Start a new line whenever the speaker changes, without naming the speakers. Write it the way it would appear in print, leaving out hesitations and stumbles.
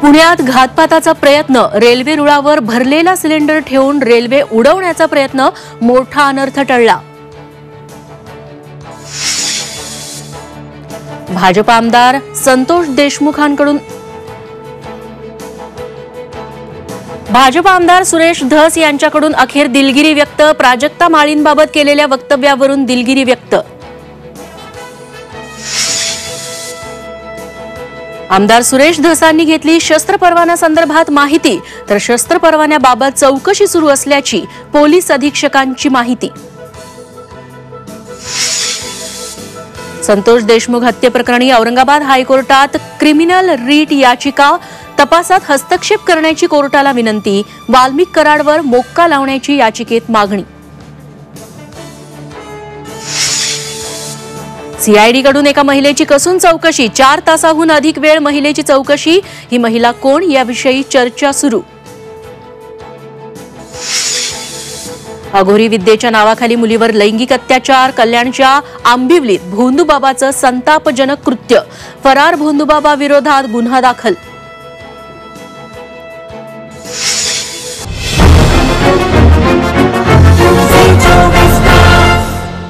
पुण्यात घातपाताचा प्रयत्न, रेल्वे रुळावर भरलेला सिलेंडर ठेवून रेल्वे उडवण्याचा प्रयत्न, मोठा अनर्थ टळला. भाजप आमदार संतोष देशमुखांकडून भाजप आमदार सुरेश धस यांच्याकडून अखेर दिलगिरी व्यक्त, प्राजक्ता माळींबाबत केलेल्या वक्तव्यावरून दिलगिरी व्यक्त. आमदार सुरेश धसांनी घेतली शस्त्र परवाना संदर्भात माहिती, तर शस्त्र परवान्याबाबत चौकशी सुरू असल्याची पोलीस अधीक्षकांची माहिती. संतोष देशमुख हत्येप्रकरणी औरंगाबाद हायकोर्टात क्रिमिनल रीट याचिका, तपासात हस्तक्षेप करण्याची कोर्टाला विनंती, वाल्मिक कराडवर मोक्का लावण्याची याचिकेत मागणी. सीआयडीकडून एका महिलेची कसून चौकशी, 4 तासाहून अधिक वेळ महिलेची चौकशी, ही महिला कोण याविषयी चर्चा सुरू. अघोरी विद्येच्या नावाखाली मुलीवर लैंगिक अत्याचार, कल्याणच्या आंबिवलीत भोंदूबाबाचं संतापजनक कृत्य, फरार भोंदूबाबा विरोधात गुन्हा दाखल.